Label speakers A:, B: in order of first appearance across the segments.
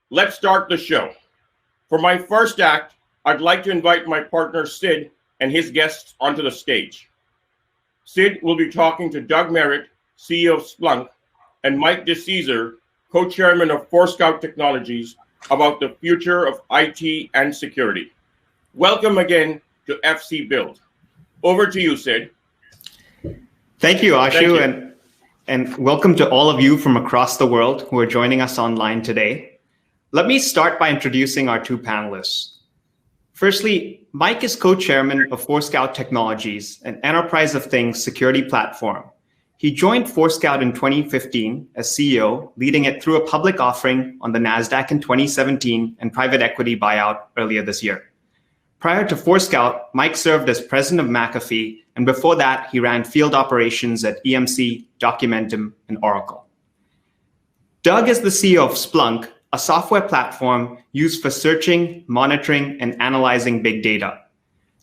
A: let's start the show. For my first act, I'd like to invite my partner Sid and his guests onto the stage. Sid will be talking to Doug Merritt, CEO of Splunk, and Mike DeCesar, co-chairman of Forescout Technologies, about the future of IT and security. Welcome again to FC Build. Over to you, Sid.
B: Thank you, Ashu, and welcome to all of you from across the world who are joining us online today. Let me start by introducing our two panelists. Firstly, Mike is co-chairman of Forescout Technologies, an enterprise of things security platform. He joined Forescout in 2015 as CEO, leading it through a public offering on the NASDAQ in 2017 and private equity buyout earlier this year. Prior to Forescout, Mike served as president of McAfee, and before that, he ran field operations at EMC, Documentum, and Oracle. Doug is the CEO of Splunk, a software platform used for searching, monitoring, and analyzing big data.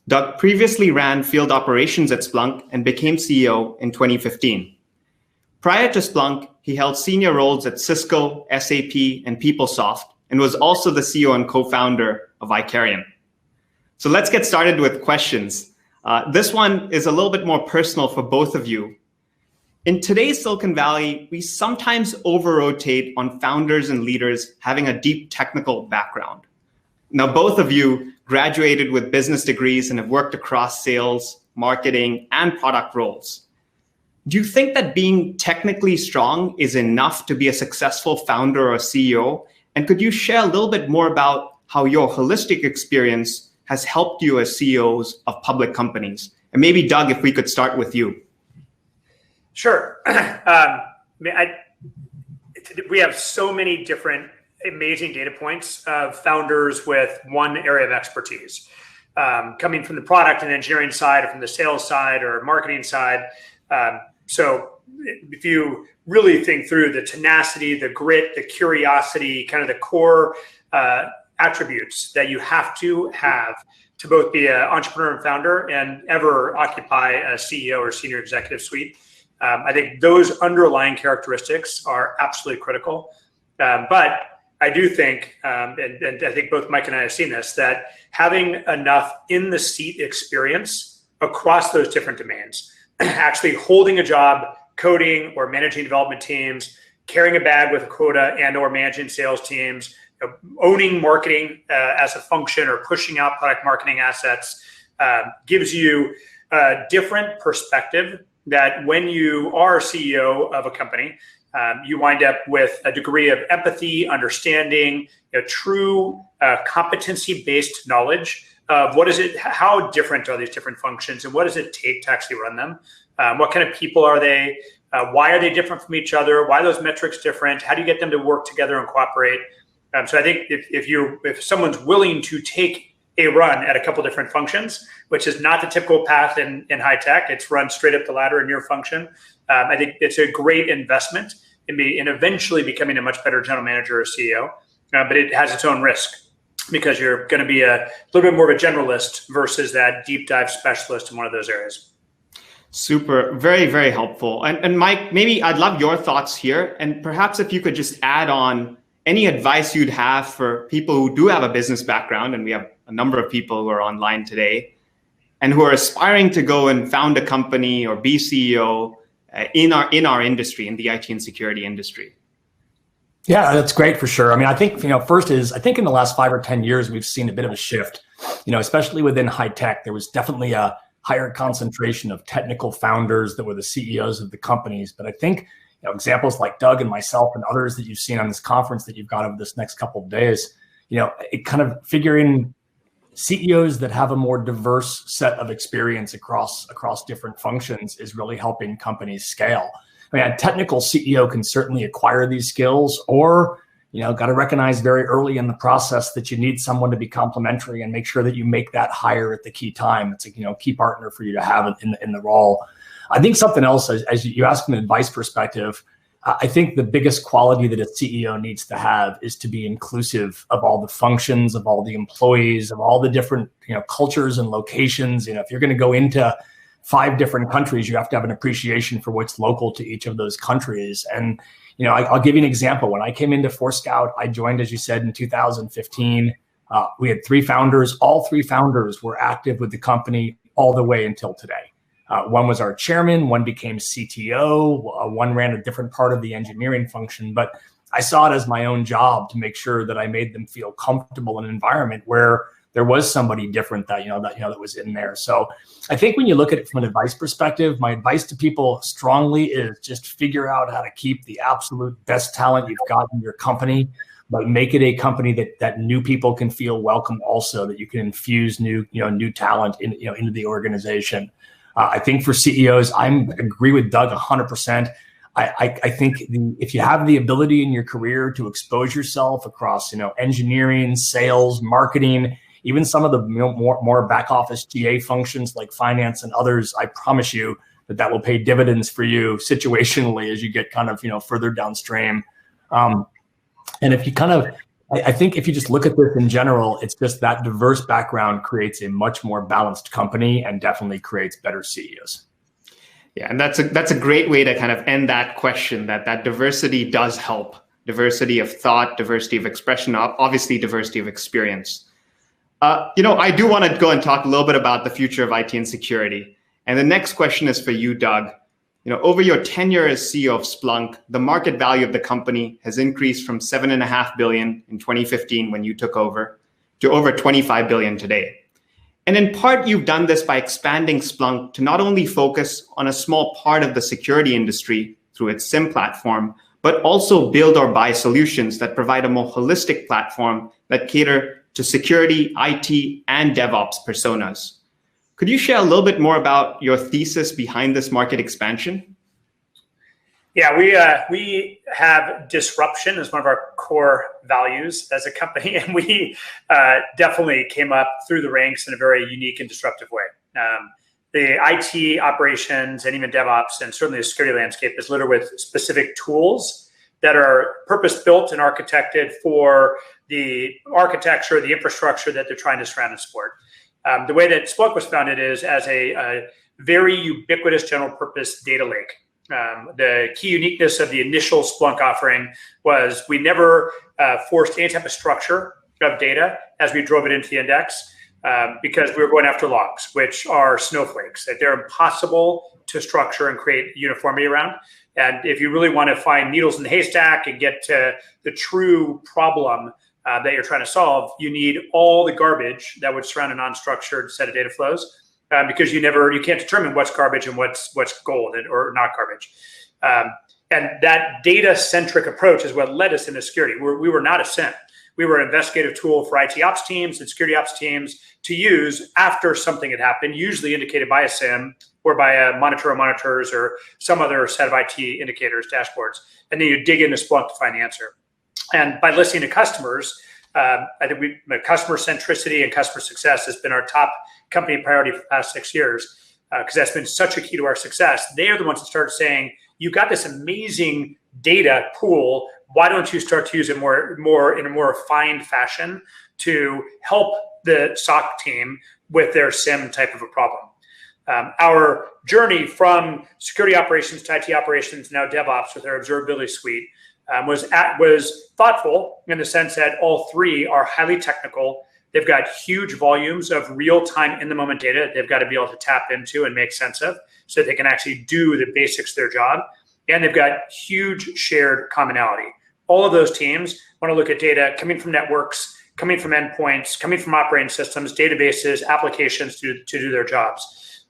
B: Doug previously ran field operations at Splunk and became CEO in 2015. Prior to Splunk, he held senior roles at Cisco, SAP, and PeopleSoft, and was also the CEO and co-founder of Icarium. So let's get started with questions. This one is a little bit more personal for both of you. In today's Silicon Valley, we sometimes over-rotate on founders and leaders having a deep technical background. Now, both of you graduated with business degrees and have worked across sales, marketing, and product roles. Do you think that being technically strong is enough to be a successful founder or CEO? And could you share a little bit more about how your holistic experience has helped you as CEOs of public companies? And maybe, Doug, if we could start with you.
C: Sure. We have so many different amazing data points of founders with one area of expertise, coming from the product and engineering side or from the sales side or marketing side. So if you really think through the tenacity, the grit, the curiosity, kind of the core attributes that you have to both be an entrepreneur and founder and ever occupy a CEO or senior executive suite. I think those underlying characteristics are absolutely critical. But I do think, and I think both Mike and I have seen this, that having enough in the seat experience across those different domains, actually holding a job, coding or managing development teams, carrying a bag with a quota and or managing sales teams, owning marketing as a function or pushing out product marketing assets gives you a different perspective that when you are CEO of a company, you wind up with a degree of empathy, understanding, true competency-based knowledge of how different are these different functions and what does it take to actually run them? What kind of people are they? Why are they different from each other? Why are those metrics different? How do you get them to work together and cooperate? So I think if someone's willing to take a run at a couple different functions, which is not the typical path in high tech. It's run straight up the ladder in your function. I think it's a great investment in eventually becoming a much better general manager or CEO, but it has its own risk because you're going to be a little bit more of a generalist versus that deep dive specialist in one of those areas.
B: Super, very, very helpful. And Mike, maybe I'd love your thoughts here. And perhaps if you could just add on any advice you'd have for people who do have a business background, and we have a number of people who are online today, and who are aspiring to go and found a company or be CEO in our industry, in the IT and security industry.
D: Yeah, that's great for sure. I mean, I think, first is, I think in the last 5 or 10 years, we've seen a bit of a shift, especially within high tech. There was definitely a higher concentration of technical founders that were the CEOs of the companies. But I think examples like Doug and myself and others that you've seen on this conference that you've got over this next couple of days, it kind of figuring CEOs that have a more diverse set of experience across different functions is really helping companies scale. I mean, a technical CEO can certainly acquire these skills, or got to recognize very early in the process that you need someone to be complementary and make sure that you make that hire at the key time. It's a key partner for you to have in the role. I think something else, as you ask from an advice perspective, I think the biggest quality that a CEO needs to have is to be inclusive of all the functions, of all the employees, of all the different cultures and locations. If you're going to go into 5 different countries, you have to have an appreciation for what's local to each of those countries. And I'll give you an example. When I came into Forescout, I joined, as you said, in 2015. We had 3 founders. All 3 founders were active with the company all the way until today. One was our chairman, one became CTO, one ran a different part of the engineering function. But I saw it as my own job to make sure that I made them feel comfortable in an environment where there was somebody different that was in there. So I think when you look at it from an advice perspective, my advice to people strongly is just figure out how to keep the absolute best talent you've got in your company, but make it a company that new people can feel welcome also, that you can infuse new talent into the organization. I think for CEOs, I agree with Doug 100%. I think if you have the ability in your career to expose yourself across engineering, sales, marketing, even some of the more back office GA functions like finance and others, I promise you that will pay dividends for you situationally as you get kind of further downstream. And if you I think if you just look at this in general, it's just that diverse background creates a much more balanced company and definitely creates better CEOs.
B: Yeah, and that's a great way to kind of end that question, that diversity does help. Diversity of thought, diversity of expression, obviously diversity of experience. I do want to go and talk a little bit about the future of IT and security. And the next question is for you, Doug. Over your tenure as CEO of Splunk, the market value of the company has increased from $7.5 billion in 2015 when you took over to over $25 billion today. And in part, you've done this by expanding Splunk to not only focus on a small part of the security industry through its SIM platform, but also build or buy solutions that provide a more holistic platform that cater to security, IT, and DevOps personas. Could you share a little bit more about your thesis behind this market expansion?
C: Yeah, we have disruption as one of our core values as a company, and we definitely came up through the ranks in a very unique and disruptive way. The IT operations and even DevOps and certainly the security landscape is littered with specific tools that are purpose-built and architected for the architecture, the infrastructure that they're trying to surround and support. The way that Splunk was founded is as a very ubiquitous general purpose data lake. The key uniqueness of the initial Splunk offering was we never forced any type of structure of data as we drove it into the index because we were going after logs, which are snowflakes. They're impossible to structure and create uniformity around. And if you really want to find needles in the haystack and get to the true problem that you're trying to solve, you need all the garbage that would surround a non-structured set of data flows because you can't determine what's garbage and what's gold or not garbage. And that data-centric approach is what led us into security. We were not a SIM. We were an investigative tool for IT ops teams and security ops teams to use after something had happened, usually indicated by a SIM or by a monitor or monitors or some other set of IT indicators, dashboards. And then you dig into Splunk to find the answer. And by listening to customers, I think customer centricity and customer success has been our top company priority for the past 6 years because that's been such a key to our success. They are the ones that started saying, you got this amazing data pool. Why don't you start to use it more in a more refined fashion to help the SOC team with their SIM type of a problem? Our journey from security operations to IT operations, now DevOps with our observability suite, was thoughtful in the sense that all 3 are highly technical. They've got huge volumes of real-time in-the-moment data they've got to be able to tap into and make sense of so that they can actually do the basics of their job. And they've got huge shared commonality. All of those teams want to look at data coming from networks, coming from endpoints, coming from operating systems, databases, applications to do their jobs.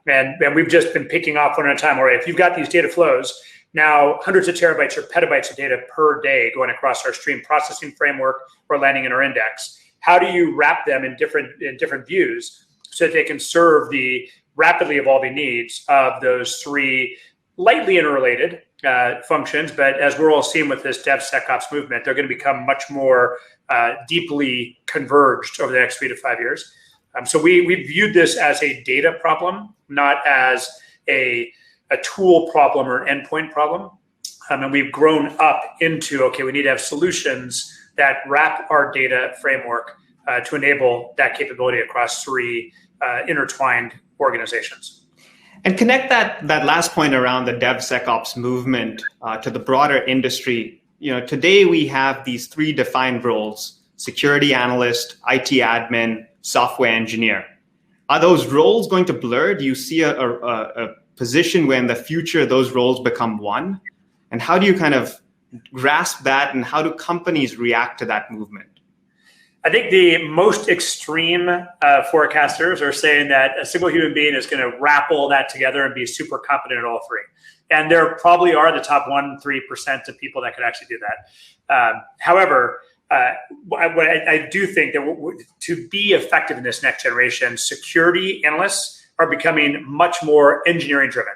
C: And we've just been picking off one at a time. All right, if you've got these data flows, now hundreds of terabytes or petabytes of data per day going across our stream processing framework or landing in our index, how do you wrap them in different views so that they can serve the rapidly evolving needs of those 3 lightly interrelated functions? But as we're all seeing with this DevSecOps movement, they're going to become much more deeply converged over the next 3 to 5 years. So we viewed this as a data problem, not as a tool problem or an endpoint problem. And we've grown up into, okay, we need to have solutions that wrap our data framework to enable that capability across 3 intertwined organizations.
B: And connect that last point around the DevSecOps movement to the broader industry. Today we have these three defined roles: security analyst, IT admin, software engineer. Are those roles going to blur? Do you see a position where in the future those roles become one? And how do you kind of grasp that, and how do companies react to that movement?
C: I think the most extreme forecasters are saying that a single human being is going to wrap all that together and be super competent at all three. And there probably are the top 1-3% of people that could actually do that. However, I do think that to be effective in this next generation, security analysts are becoming much more engineering driven.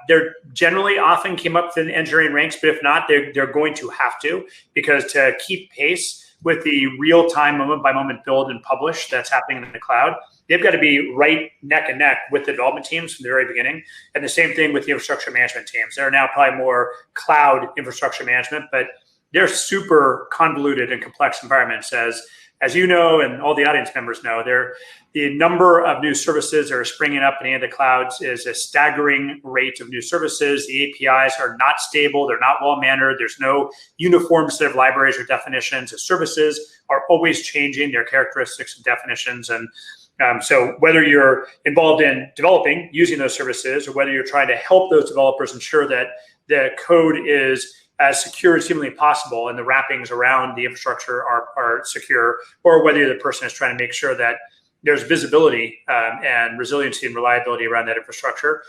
C: They're generally often came up in the engineering ranks, but if not, they're going to have to, because to keep pace with the real-time moment-by-moment build and publish that's happening in the cloud, they've got to be right neck and neck with the development teams from the very beginning. And the same thing with the infrastructure management teams. They're now probably more cloud infrastructure management, but they're super convoluted and complex environments, as you know, and all the audience members know. The number of new services that are springing up in any of the clouds is a staggering rate of new services. The APIs are not stable. They're not well-mannered. There's no uniform set of libraries or definitions. The services are always changing their characteristics and definitions. And so whether you're involved in developing, using those services, or whether you're trying to help those developers ensure that the code is as secure as humanly possible and the wrappings around the infrastructure are secure, or whether you're the person that's trying to make sure that there's visibility and resiliency and reliability around that infrastructure.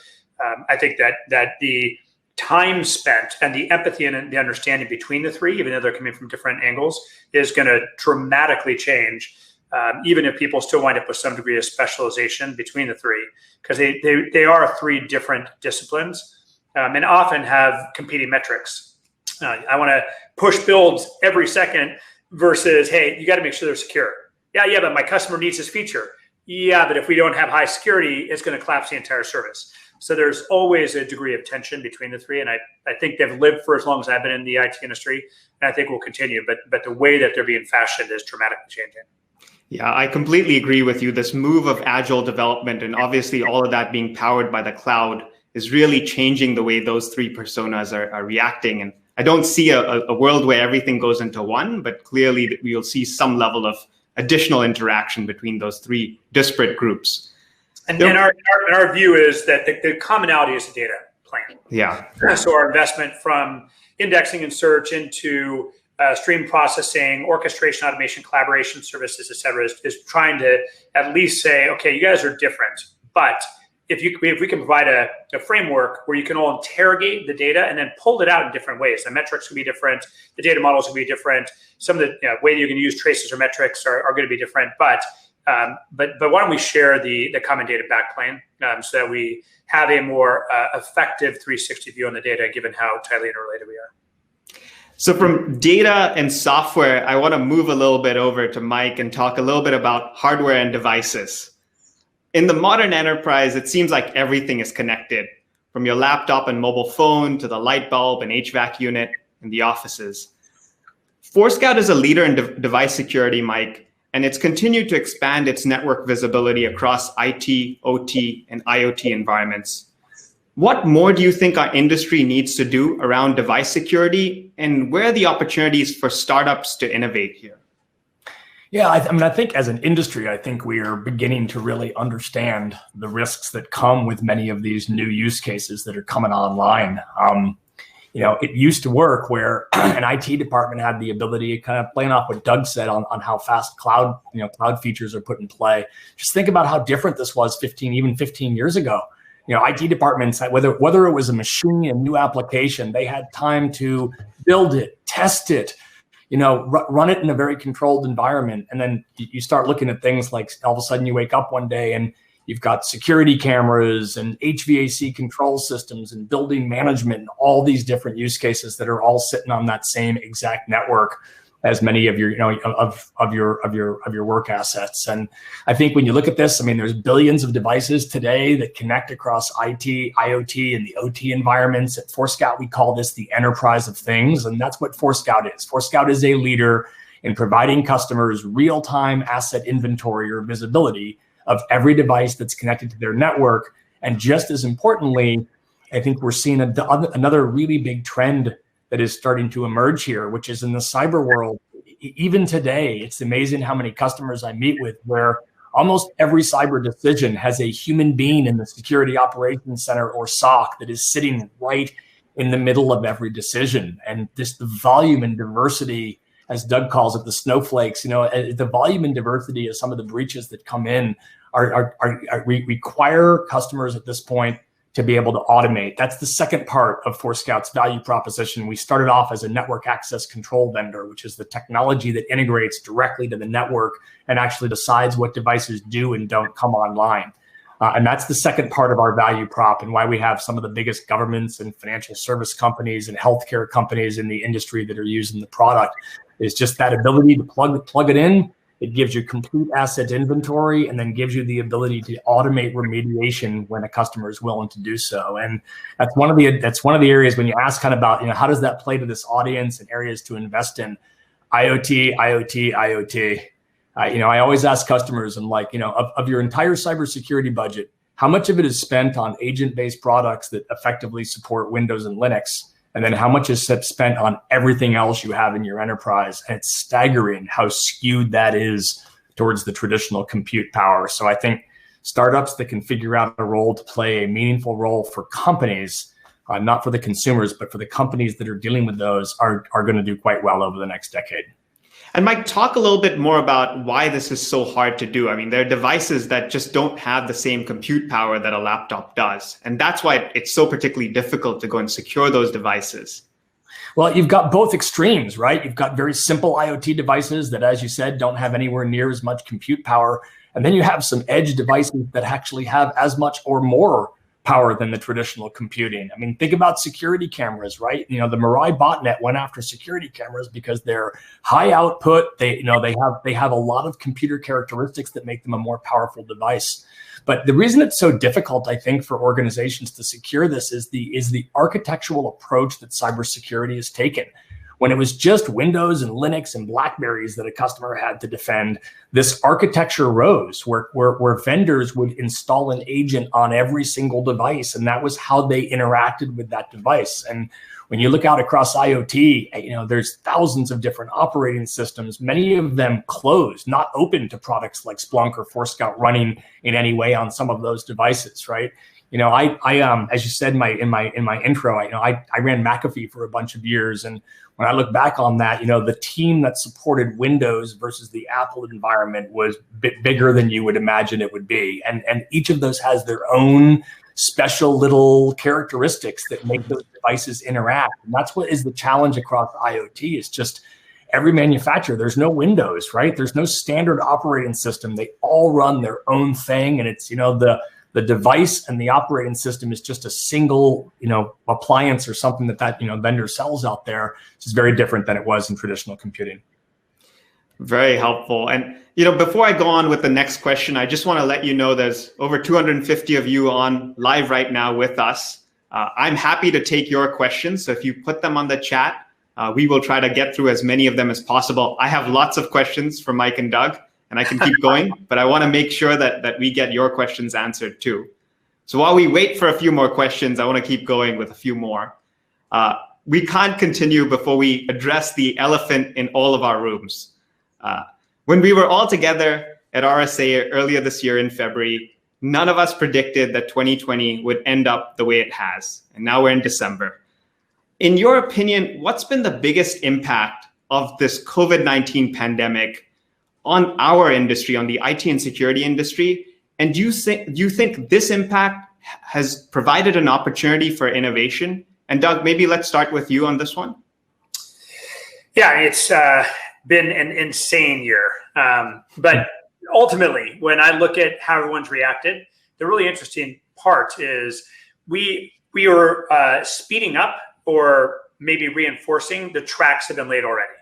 C: I think that the time spent and the empathy and the understanding between the three, even though they're coming from different angles, is going to dramatically change, even if people still wind up with some degree of specialization between the three, because they are three different disciplines and often have competing metrics. I want to push builds every second versus, hey, you got to make sure they're secure. Yeah, but my customer needs this feature. Yeah, but if we don't have high security, it's going to collapse the entire service. So there's always a degree of tension between the three. And I think they've lived for as long as I've been in the IT industry, and I think will continue. But the way that they're being fashioned is dramatically changing.
B: Yeah, I completely agree with you. This move of agile development, and obviously all of that being powered by the cloud, is really changing the way those three personas are reacting. And I don't see a world where everything goes into one, but clearly we'll see some level of additional interaction between those three disparate groups.
C: And our view is that the commonality is the data plane.
B: Yeah.
C: So our investment from indexing and search into stream processing, orchestration, automation, collaboration services, et cetera, is trying to at least say, okay, you guys are different, but if we can provide a framework where you can all interrogate the data and then pull it out in different ways. The metrics can be different. The data models can be different. Some of the way you can use traces or metrics are going to be different. But why don't we share the common data backplane so that we have a more effective 360 view on the data, given how tightly interrelated we are.
B: So from data and software, I want to move a little bit over to Mike and talk a little bit about hardware and devices. In the modern enterprise, it seems like everything is connected, from your laptop and mobile phone to the light bulb and HVAC unit in the offices. Forescout is a leader in device security, Mike, and it's continued to expand its network visibility across IT, OT, and IoT environments. What more do you think our industry needs to do around device security, and where are the opportunities for startups to innovate here?
D: Yeah, I think as an industry, I think we are beginning to really understand the risks that come with many of these new use cases that are coming online. It used to work where an IT department had the ability, kind of playing off what Doug said on how fast cloud features are put in play. Just think about how different this was 15 years ago. IT departments, whether it was a machine, a new application, they had time to build it, test it, run it in a very controlled environment. And then you start looking at things like all of a sudden you wake up one day and you've got security cameras and HVAC control systems and building management and all these different use cases that are all sitting on that same exact network as many of your, of your work assets. And I think when you look at this, there's billions of devices today that connect across IT, IoT, and the OT environments. At Forescout, we call this the enterprise of things. And that's what Forescout is. Forescout is a leader in providing customers real-time asset inventory or visibility of every device that's connected to their network. And just as importantly, I think we're seeing another really big trend that is starting to emerge here, which is in the cyber world. Even today, it's amazing how many customers I meet with where almost every cyber decision has a human being in the security operations center or SOC that is sitting right in the middle of every decision. And just the volume and diversity, as Doug calls it, the snowflakes, the volume and diversity of some of the breaches that come in require customers at this point to be able to automate. That's the second part of Forescout's value proposition. We started off as a network access control vendor, which is the technology that integrates directly to the network and actually decides what devices do and don't come online. And that's the second part of our value prop, and why we have some of the biggest governments and financial service companies and healthcare companies in the industry that are using the product, is just that ability to plug it in. It gives you complete asset inventory and then gives you the ability to automate remediation when a customer is willing to do so. And that's one of the areas when you ask kind of about, how does that play to this audience and areas to invest in? IoT, IoT, IoT. I always ask customers, and of your entire cybersecurity budget, how much of it is spent on agent-based products that effectively support Windows and Linux? And then how much is spent on everything else you have in your enterprise? And it's staggering how skewed that is towards the traditional compute power. So I think startups that can figure out a role to play a meaningful role for companies, not for the consumers, but for the companies that are dealing with those, are going to do quite well over the next decade.
B: And Mike, talk a little bit more about why this is so hard to do. I mean, there are devices that just don't have the same compute power that a laptop does. And that's why it's so particularly difficult to go and secure those devices.
D: Well, you've got both extremes, right? You've got very simple IoT devices that, as you said, don't have anywhere near as much compute power. And then you have some edge devices that actually have as much or more power than the traditional computing. I mean, think about security cameras, right? The Mirai botnet went after security cameras because they're high output. They have a lot of computer characteristics that make them a more powerful device. But the reason it's so difficult, I think, for organizations to secure this is the architectural approach that cybersecurity has taken. When it was just Windows and Linux and BlackBerries that a customer had to defend, this architecture rose where vendors would install an agent on every single device, and that was how they interacted with that device. And when you look out across IoT, there's thousands of different operating systems, many of them closed, not open to products like Splunk or Forescout running in any way on some of those devices, right? I as you said in my intro, I ran McAfee for a bunch of years, and when I look back on that, the team that supported Windows versus the Apple environment was a bit bigger than you would imagine it would be, and each of those has their own special little characteristics that make those devices interact, and that's what is the challenge across IoT. Is just every manufacturer, there's no Windows, right? There's no standard operating system. They all run their own thing, and it's the device and the operating system is just a single, appliance or something that vendor sells out there. Which is very different than it was in traditional computing.
B: Very helpful. And, before I go on with the next question, I just want to let you know there's over 250 of you on live right now with us. I'm happy to take your questions. So if you put them on the chat, we will try to get through as many of them as possible. I have lots of questions for Mike and Doug, and I can keep going, but I want to make sure that we get your questions answered too. So while we wait for a few more questions, I want to keep going with a few more. We can't continue before we address the elephant in all of our rooms. When we were all together at RSA earlier this year in February, none of us predicted that 2020 would end up the way it has. And now we're in December. In your opinion, what's been the biggest impact of this COVID-19 pandemic on our industry, on the IT and security industry? And do you think this impact has provided an opportunity for innovation? And Doug, maybe let's start with you on this one.
C: Yeah, it's been an insane year. But ultimately, when I look at how everyone's reacted, the really interesting part is we are speeding up or maybe reinforcing the tracks that have been laid already.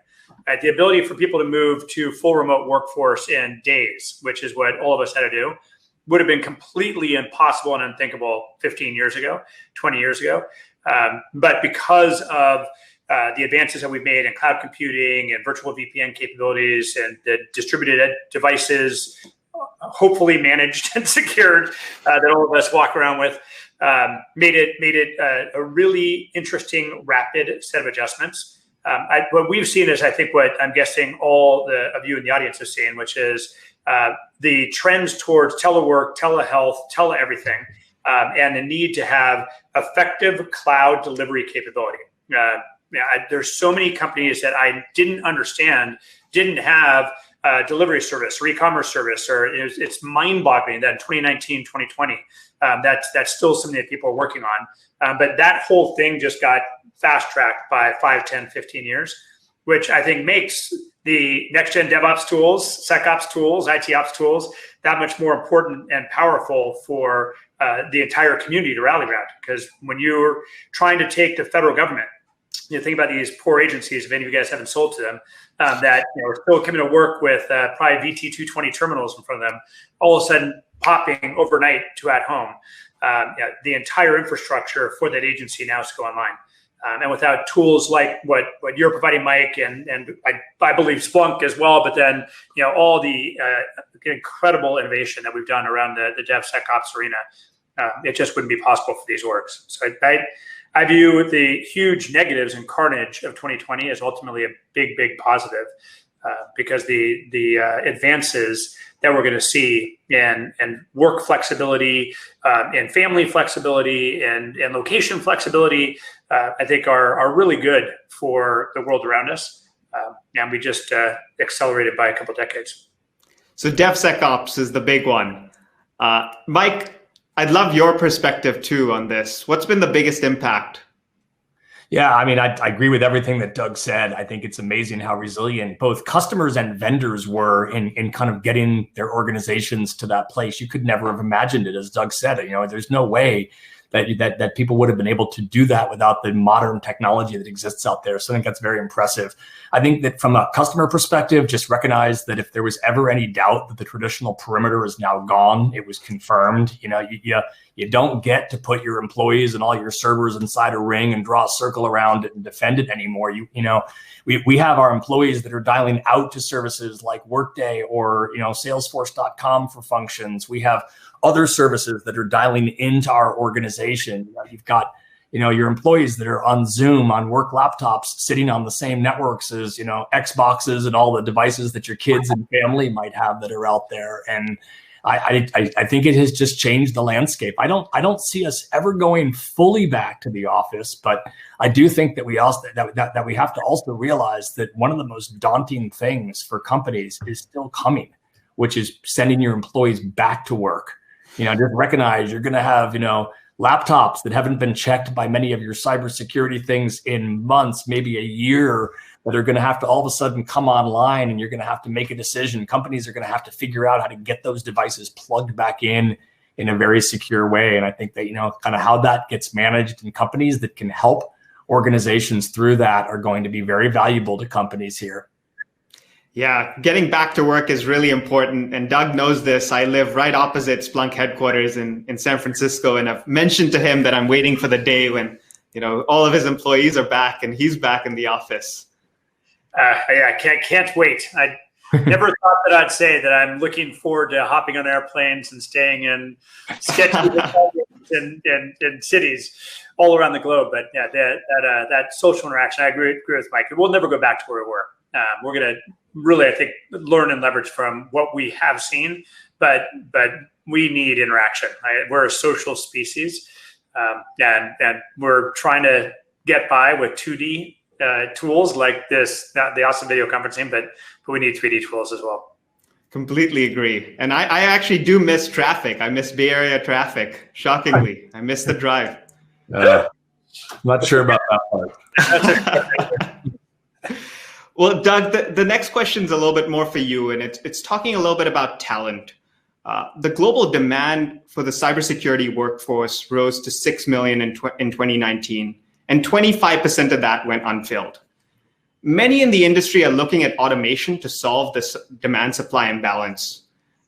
C: The ability for people to move to full remote workforce in days, which is what all of us had to do, would have been completely impossible and unthinkable 15 years ago, 20 years ago. But because of the advances that we've made in cloud computing and virtual VPN capabilities and the distributed devices, hopefully managed and secured that all of us walk around with, made it a really interesting, rapid set of adjustments. What we've seen is, I think, what I'm guessing all of you in the audience have seen, which is the trends towards telework, telehealth, everything, and the need to have effective cloud delivery capability. There's so many companies that I didn't understand didn't have delivery service or e-commerce service, or it's mind-boggling that in 2019, 2020, that's still something that people are working on. But that whole thing just got fast-tracked by 5, 10, 15 years, which I think makes the next-gen DevOps tools, SecOps tools, IT ops tools that much more important and powerful for the entire community to rally around. Because when you're trying to take the federal government, you think about these poor agencies, if any of you guys haven't sold to them, that are still coming to work with probably VT220 terminals in front of them, all of a sudden popping overnight to at home. The entire infrastructure for that agency now is to go online. And without tools like what you're providing, Mike, and I believe Splunk as well, but then all the incredible innovation that we've done around the DevSecOps arena, it just wouldn't be possible for these orgs. So I view the huge negatives and carnage of 2020 as ultimately a big positive, because the advances that we're going to see in work flexibility, and family flexibility, and location flexibility, I think are really good for the world around us. And we just accelerated by a couple decades.
B: So DevSecOps is the big one. Mike, I'd love your perspective too on this. What's been the biggest impact?
D: Yeah, I mean, I agree with everything that Doug said. I think it's amazing how resilient both customers and vendors were in kind of getting their organizations to that place. You could never have imagined it, as Doug said. There's no way that people would have been able to do that without the modern technology that exists out there. So I think that's very impressive. I think that from a customer perspective, just recognize that if there was ever any doubt that the traditional perimeter is now gone, it was confirmed. You don't get to put your employees and all your servers inside a ring and draw a circle around it and defend it anymore. We have our employees that are dialing out to services like Workday or Salesforce.com for functions. We have other services that are dialing into our organization. You've got your employees that are on Zoom on work laptops sitting on the same networks as Xboxes and all the devices that your kids and family might have that are out there. And I think it has just changed the landscape. I don't see us ever going fully back to the office, but I do think that we also that we have to also realize that one of the most daunting things for companies is still coming, which is sending your employees back to work. Just recognize you're going to have laptops that haven't been checked by many of your cybersecurity things in months, maybe a year, that are going to have to all of a sudden come online, and you're going to have to make a decision. Companies are going to have to figure out how to get those devices plugged back in a very secure way. And I think that, kind of how that gets managed in companies that can help organizations through that are going to be very valuable to companies here.
B: Yeah, getting back to work is really important. And Doug knows this. I live right opposite Splunk headquarters in San Francisco. And I've mentioned to him that I'm waiting for the day when, all of his employees are back and he's back in the office.
C: I can't wait. I never thought that I'd say that I'm looking forward to hopping on airplanes and staying in sketchy in cities all around the globe. But yeah, that social interaction, I agree with Mike. We'll never go back to where we were. We're going to really, I think, learn and leverage from what we have seen, but we need interaction. We're a social species, and we're trying to get by with 2D tools like this, the awesome video conferencing, but we need 3D tools as well.
B: Completely agree. And I actually do miss traffic. I miss Bay Area traffic. Shockingly, I miss the drive.
D: Not sure about that part.
B: Well, Doug, the next question is a little bit more for you, and it's talking a little bit about talent. The global demand for the cybersecurity workforce rose to 6 million in 2019, and 25% of that went unfilled. Many in the industry are looking at automation to solve this demand-supply imbalance.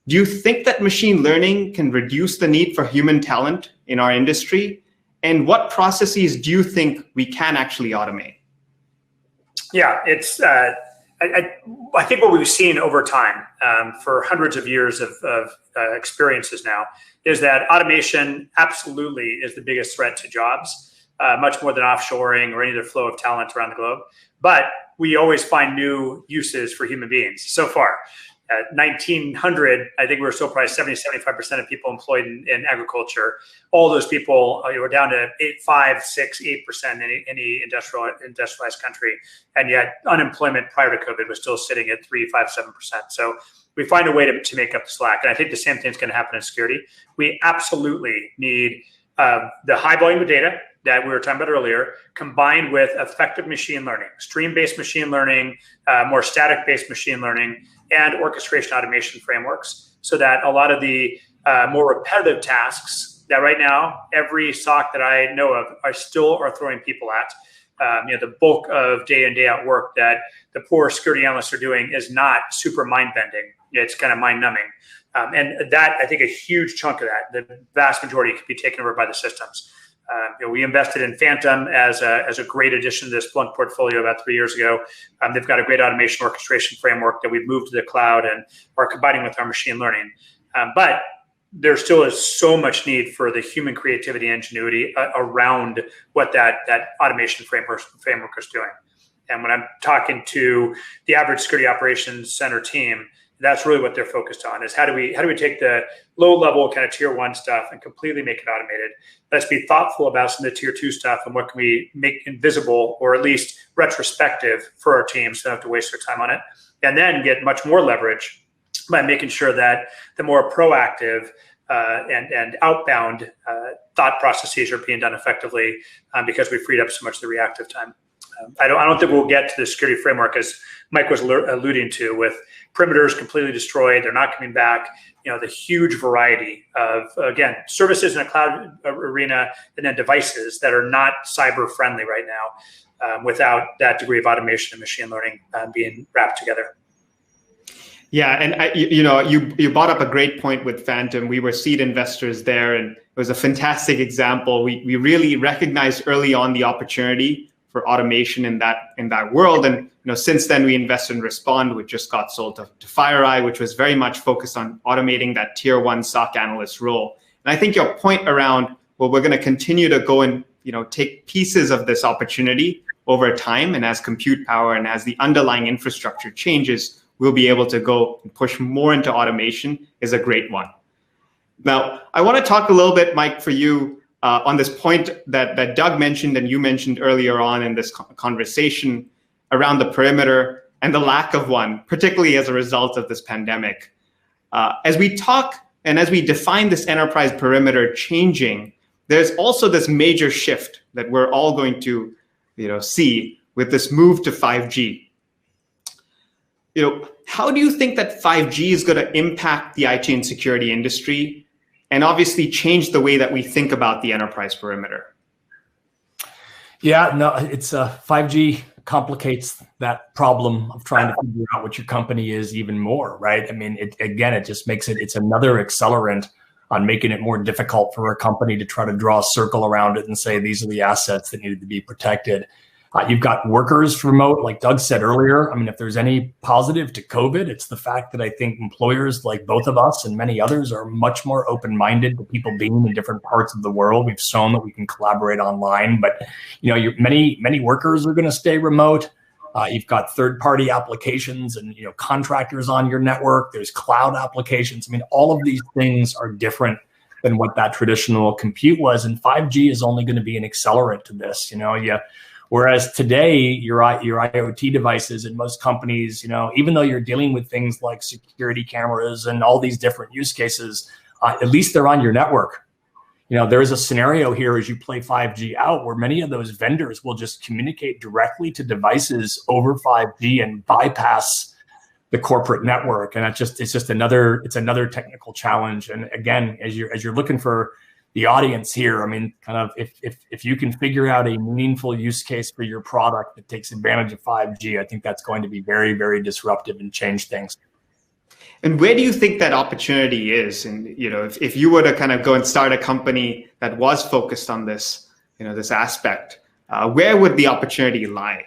B: Do you think that machine learning can reduce the need for human talent in our industry? And what processes do you think we can actually automate?
C: Yeah, it's I think what we've seen over time for hundreds of years of experiences now is that automation absolutely is the biggest threat to jobs, much more than offshoring or any other flow of talent around the globe. But we always find new uses for human beings. So far, at 1900, I think we were still probably 70-75% of people employed in agriculture. All those people were down to 5, 6, 8% in any industrialized country. And yet unemployment prior to COVID was still sitting at 3, 5, 7%. So we find a way to make up the slack. And I think the same thing's going to happen in security. We absolutely need the high volume of data that we were talking about earlier, combined with effective machine learning, stream-based machine learning, more static-based machine learning, and orchestration automation frameworks, so that a lot of the more repetitive tasks that right now every SOC that I know of are throwing people at. The bulk of day in, day out work that the poor security analysts are doing is not super mind-bending. It's kind of mind-numbing. And that, I think, a huge chunk of that, the vast majority, could be taken over by the systems. We invested in Phantom as a great addition to the Splunk portfolio about 3 years ago. They've got a great automation orchestration framework that we've moved to the cloud and are combining with our machine learning. But there still is so much need for the human creativity and ingenuity around what that automation framework is doing. And when I'm talking to the average security operations center team, that's really what they're focused on, is how do we take the low level kind of tier 1 stuff and completely make it automated. Let's be thoughtful about some of the tier 2 stuff and what can we make invisible or at least retrospective for our teams so they don't have to waste their time on it. And then get much more leverage by making sure that the more proactive and outbound thought processes are being done effectively because we freed up so much of the reactive time. I don't think we'll get to the security framework, as Mike was alluding to, with perimeters completely destroyed. They're not coming back. The huge variety of, again, services in a cloud arena and then devices that are not cyber friendly right now without that degree of automation and machine learning being wrapped together.
B: Yeah, and you brought up a great point with Phantom. We were seed investors there, and it was a fantastic example. We really recognized early on the opportunity for automation in that world, and since then we invested in Respond, which just got sold to FireEye, which was very much focused on automating that tier 1 SOC analyst role. And I think your point around, well, we're going to continue to go and take pieces of this opportunity over time, and as compute power and as the underlying infrastructure changes, we'll be able to go and push more into automation, is a great one. Now, I want to talk a little bit, Mike, for you on this point that Doug mentioned and you mentioned earlier on in this conversation around the perimeter and the lack of one, particularly as a result of this pandemic. As we talk and as we define this enterprise perimeter changing, there's also this major shift that we're all going to see with this move to 5G. How do you think that 5G is going to impact the IT and security industry and obviously change the way that we think about the enterprise perimeter?
D: Yeah, no, it's 5G complicates that problem of trying to figure out what your company is even more, right? I mean, it just makes it's another accelerant on making it more difficult for a company to try to draw a circle around it and say, these are the assets that needed to be protected. You've got workers remote, like Doug said earlier. I mean, if there's any positive to COVID, it's the fact that I think employers like both of us and many others are much more open-minded to people being in different parts of the world. We've shown that we can collaborate online, but many workers are going to stay remote. You've got third-party applications and contractors on your network. There's cloud applications. I mean, all of these things are different than what that traditional compute was, and 5G is only going to be an accelerant to this. Whereas today, your IoT devices in most companies, even though you're dealing with things like security cameras and all these different use cases, at least they're on your network. There is a scenario here as you play 5G out where many of those vendors will just communicate directly to devices over 5G and bypass the corporate network. And it's another technical challenge. And again, as you're looking for the audience here, I mean, kind of if you can figure out a meaningful use case for your product that takes advantage of 5G, I think that's going to be very, very disruptive and change things.
B: And where do you think that opportunity is? And if you were to kind of go and start a company that was focused on this, this aspect, where would the opportunity lie?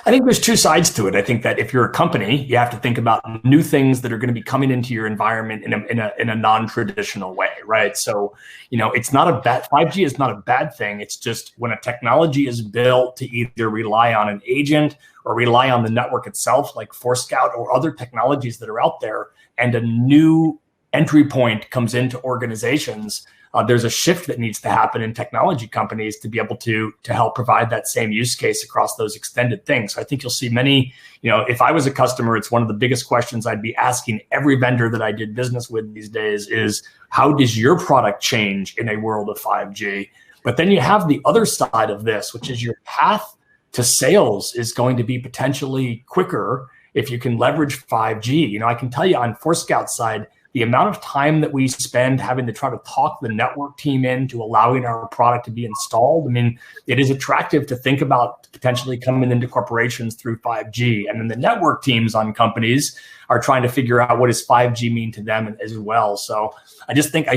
D: I think there's two sides to it. I think that if you're a company, you have to think about new things that are going to be coming into your environment in a non-traditional way, right? So, it's not a bad 5G is not a bad thing. It's just when a technology is built to either rely on an agent or rely on the network itself, like Forescout or other technologies that are out there, and a new entry point comes into organizations. There's a shift that needs to happen in technology companies to be able to help provide that same use case across those extended things. So I think you'll see many, if I was a customer, it's one of the biggest questions I'd be asking every vendor that I did business with these days is, how does your product change in a world of 5G? But then you have the other side of this, which is your path to sales is going to be potentially quicker if you can leverage 5G. I can tell you on Forescout's side, the amount of time that we spend having to try to talk the network team into allowing our product to be installed. I mean, it is attractive to think about potentially coming into corporations through 5G. And then the network teams on companies are trying to figure out what does 5G mean to them as well. So I just think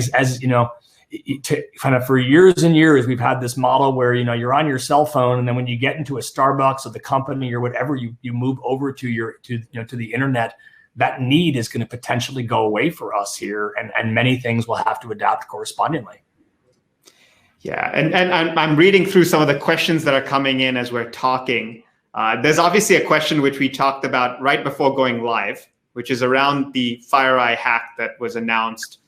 D: for years and years, we've had this model where, you're on your cell phone, and then when you get into a Starbucks or the company or whatever, you move over to the internet. That need is going to potentially go away for us here, and many things will have to adapt correspondingly.
B: Yeah, and I'm reading through some of the questions that are coming in as we're talking. There's obviously a question which we talked about right before going live, which is around the FireEye hack that was announced,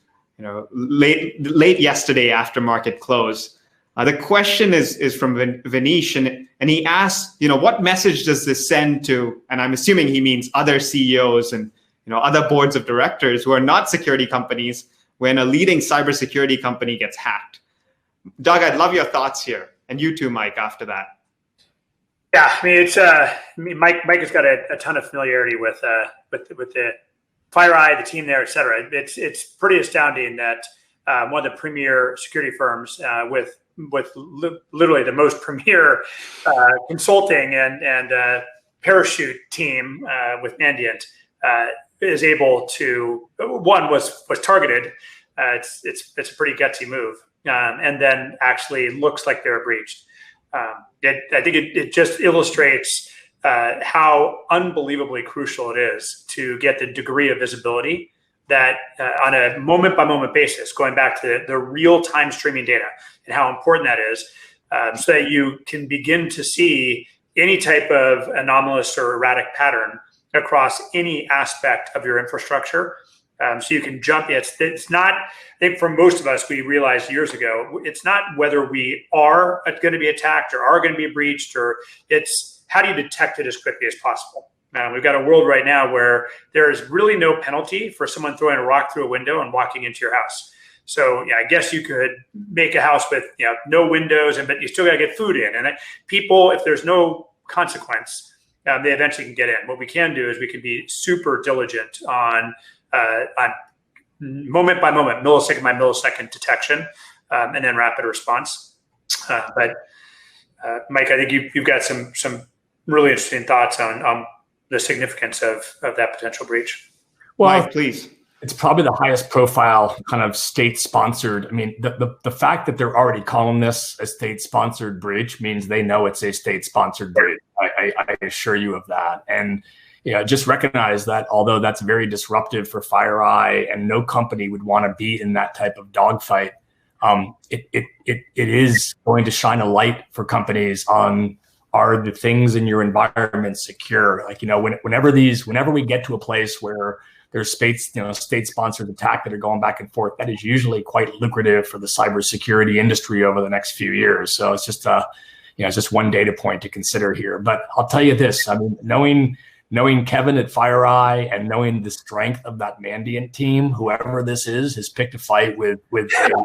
B: late yesterday after market close. The question is from Vanish, and he asks, what message does this send to, and I'm assuming he means other CEOs and other boards of directors who are not security companies, when a leading cybersecurity company gets hacked. Doug, I'd love your thoughts here, and you too, Mike, after that.
C: Yeah, I mean, it's Mike has got a ton of familiarity with the FireEye, the team there, et cetera. It's pretty astounding that one of the premier security firms with literally the most premier consulting and parachute team with Mandiant is able to, was targeted. It's a pretty gutsy move, and then actually looks like they're breached. I think it just illustrates how unbelievably crucial it is to get the degree of visibility that on a moment-by-moment basis, going back to the real-time streaming data and how important that is, so that you can begin to see any type of anomalous or erratic pattern across any aspect of your infrastructure. So you can jump. It's not, I think for most of us, we realized years ago, it's not whether we are going to be attacked or are going to be breached, or it's how do you detect it as quickly as possible. We've got a world right now where there is really no penalty for someone throwing a rock through a window and walking into your house. So yeah, I guess you could make a house with no windows, but you still got to get food in. And people, if there's no consequence, they eventually can get in. What we can do is we can be super diligent on moment by moment, millisecond by millisecond detection, and then rapid response. But Mike, I think you've got some really interesting thoughts on the significance of that potential breach.
D: Well,
B: Mike, please.
D: It's probably the highest profile kind of state-sponsored. I mean, the fact that they're already calling this a state-sponsored breach means they know it's a state-sponsored breach. I assure you of that. And just recognize that although that's very disruptive for FireEye, and no company would want to be in that type of dogfight, it is going to shine a light for companies on, are the things in your environment secure? Like, whenever we get to a place where there's state-sponsored attack that are going back and forth, that is usually quite lucrative for the cybersecurity industry over the next few years. So it's just it's just one data point to consider here. But I'll tell you this: I mean, knowing Kevin at FireEye and knowing the strength of that Mandiant team, whoever this is, has picked a fight with a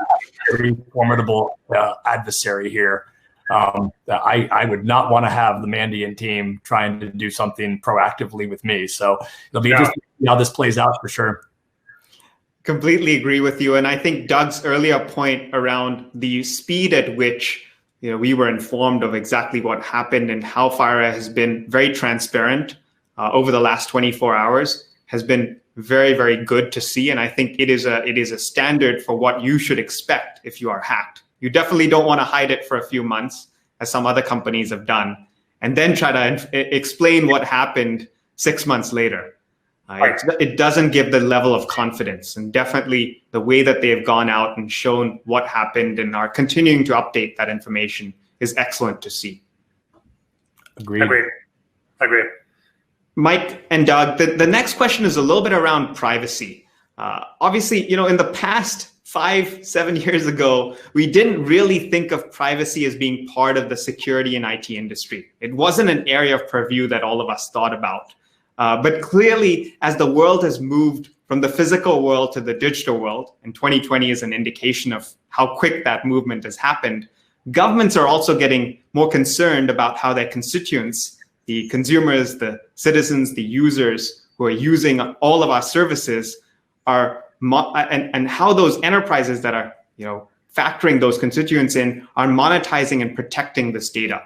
D: very formidable adversary here. I would not want to have the Mandiant team trying to do something proactively with me. So it'll be interesting to see how this plays out for sure.
B: Completely agree with you. And I think Doug's earlier point around the speed at which we were informed of exactly what happened and how FireEye has been very transparent over the last 24 hours has been very, very good to see. And I think it is a standard for what you should expect if you are hacked. You definitely don't want to hide it for a few months, as some other companies have done. and then try to explain what happened 6 months later. It doesn't give the level of confidence, and definitely the way that they've gone out and shown what happened and are continuing to update that information is excellent to see.
D: Agreed.
B: Mike and Doug, the next question is a little bit around privacy. Obviously, in the past 5-7 years ago, we didn't really think of privacy as being part of the security and IT industry. It wasn't an area of purview that all of us thought about. But clearly, as the world has moved from the physical world to the digital world, and 2020 is an indication of how quick that movement has happened, governments are also getting more concerned about how their constituents, the consumers, the citizens, the users who are using all of our services are, and how those enterprises that are, factoring those constituents in are monetizing and protecting this data.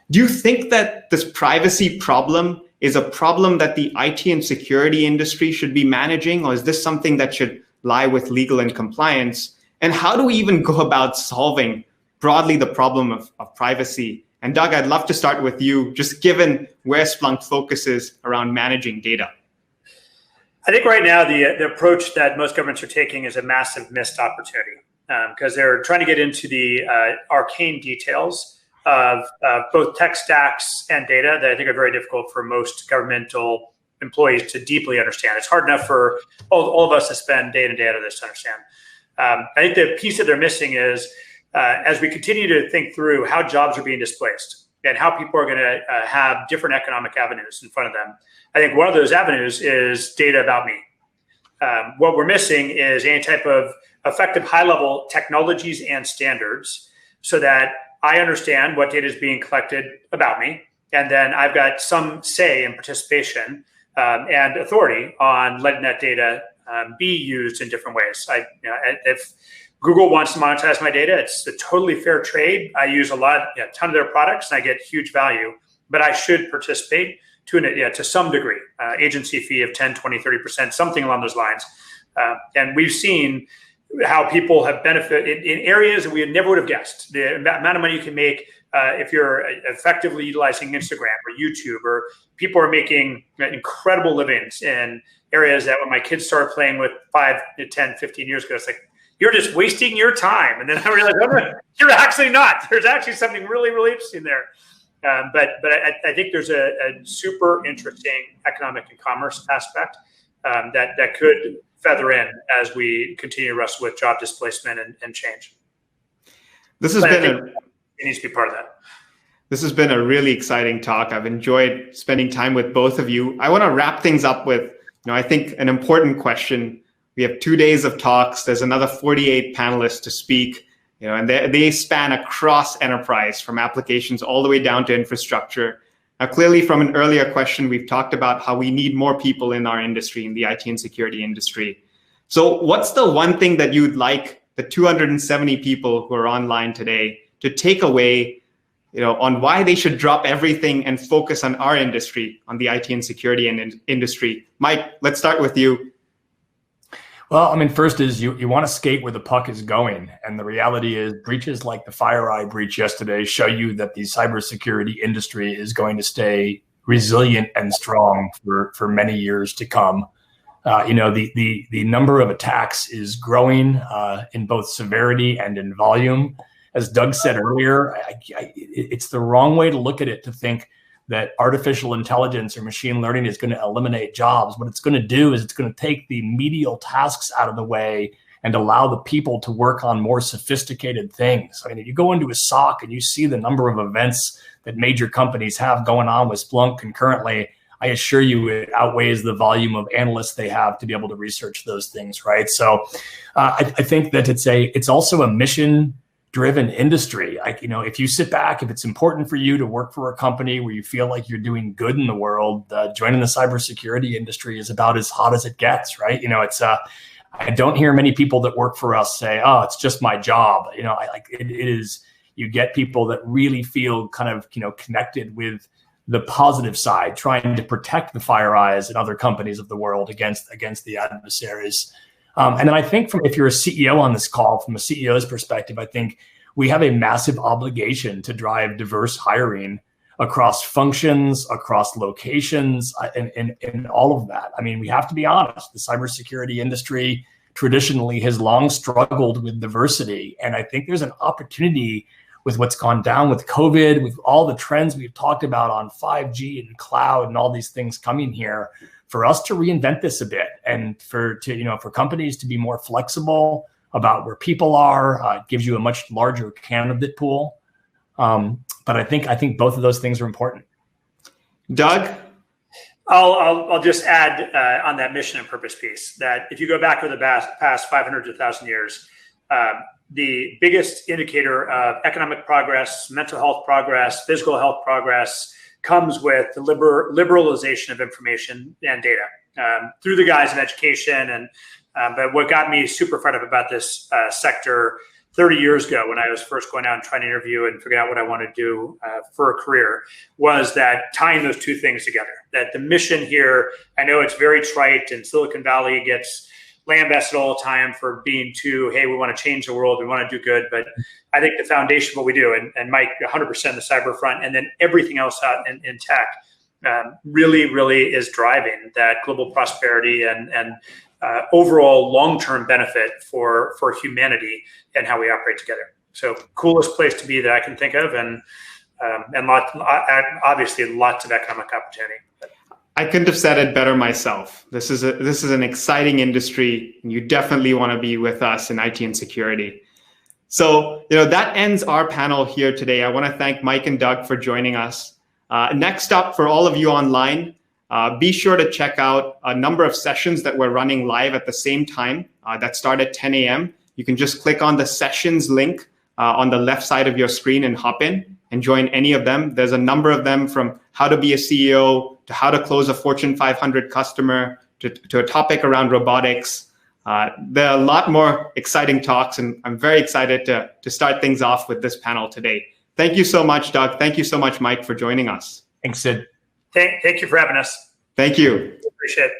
B: Do you think that this privacy problem is a problem that the IT and security industry should be managing, or is this something that should lie with legal and compliance? And how do we even go about solving broadly the problem of privacy? And Doug, I'd love to start with you, just given where Splunk focuses around managing data.
C: I think right now the approach that most governments are taking is a massive missed opportunity because they're trying to get into the arcane details of both tech stacks and data that I think are very difficult for most governmental employees to deeply understand. It's hard enough for all of us to spend day in and day out of this to understand. I think the piece that they're missing is as we continue to think through how jobs are being displaced and how people are going to have different economic avenues in front of them. I think one of those avenues is data about me. What we're missing is any type of effective high-level technologies and standards so that I understand what data is being collected about me, and then I've got some say and participation and authority on letting that data be used in different ways. If Google wants to monetize my data, it's a totally fair trade. I use a ton of their products, and I get huge value, but I should participate to some degree, agency fee of 10, 20, 30%, something along those lines. And we've seen how people have benefited in areas that we never would have guessed. The amount of money you can make if you're effectively utilizing Instagram or YouTube, or people are making incredible livings in areas that when my kids started playing with 5, 10, 15 years ago, it's like, you're just wasting your time. And then I realized, you're actually not. There's actually something really, really interesting there. But I think there's a super interesting economic and commerce aspect that could feather in as we continue to wrestle with job displacement and change. It needs to be part of that.
B: This has been a really exciting talk. I've enjoyed spending time with both of you. I want to wrap things up with, I think an important question. We have 2 days of talks. There's another 48 panelists to speak. And they span across enterprise, from applications all the way down to infrastructure. Now, clearly from an earlier question, we've talked about how we need more people in our industry, in the IT and security industry. So what's the one thing that you'd like the 270 people who are online today to take away, on why they should drop everything and focus on our industry, on the IT and security industry? Mike, let's start with you.
D: Well, first is you want to skate where the puck is going. And the reality is breaches like the FireEye breach yesterday show you that the cybersecurity industry is going to stay resilient and strong for many years to come. The number of attacks is growing in both severity and in volume. As Doug said earlier, it's the wrong way to look at it to think that artificial intelligence or machine learning is going to eliminate jobs. What it's going to do is it's going to take the medial tasks out of the way and allow the people to work on more sophisticated things. If you go into a SOC and you see the number of events that major companies have going on with Splunk concurrently, I assure you it outweighs the volume of analysts they have to be able to research those things, right? So I think that it's also a mission-driven industry. If you sit back, if it's important for you to work for a company where you feel like you're doing good in the world, joining the cybersecurity industry is about as hot as it gets, right? I don't hear many people that work for us say, "Oh, it's just my job." It is. You get people that really feel kind of connected with the positive side, trying to protect the FireEyes and other companies of the world against the adversaries. And then I think if you're a CEO on this call, from a CEO's perspective, I think we have a massive obligation to drive diverse hiring across functions, across locations, and all of that. I mean, we have to be honest. The cybersecurity industry traditionally has long struggled with diversity. And I think there's an opportunity with what's gone down with COVID, with all the trends we've talked about on 5G and cloud and all these things coming here, for us to reinvent this a bit and for companies to be more flexible about where people are. It gives you a much larger candidate pool. But I think both of those things are important.
B: Doug?
C: I'll just add on that mission and purpose piece that if you go back over the past 500 to 1,000 years, the biggest indicator of economic progress, mental health progress, physical health progress comes with the liberalization of information and data through the guise of education. But what got me super fired up about this sector 30 years ago, when I was first going out and trying to interview and figure out what I wanted to do for a career, was that tying those two things together. That the mission here, I know it's very trite, and Silicon Valley gets lambasted all the time for being too, hey, we want to change the world, we want to do good. But I think the foundation of what we do, and Mike, 100% the cyber front, and then everything else out in tech, really is driving that global prosperity and overall long-term benefit for humanity and how we operate together. So coolest place to be that I can think of, and obviously lots of economic opportunity.
B: I couldn't have said it better myself. This is an exciting industry, and you definitely want to be with us in IT and security. So that ends our panel here today. I want to thank Mike and Doug for joining us. Next up, for all of you online, be sure to check out a number of sessions that we're running live at the same time that start at 10 a.m. You can just click on the sessions link on the left side of your screen and hop in and join any of them. There's a number of them, from how to be a CEO to how to close a Fortune 500 customer to a topic around robotics. There are a lot more exciting talks, and I'm very excited to start things off with this panel today. Thank you so much, Doug. Thank you so much, Mike, for joining us.
D: Thanks, Sid.
C: Thank you for having us.
B: Thank you.
C: Appreciate it.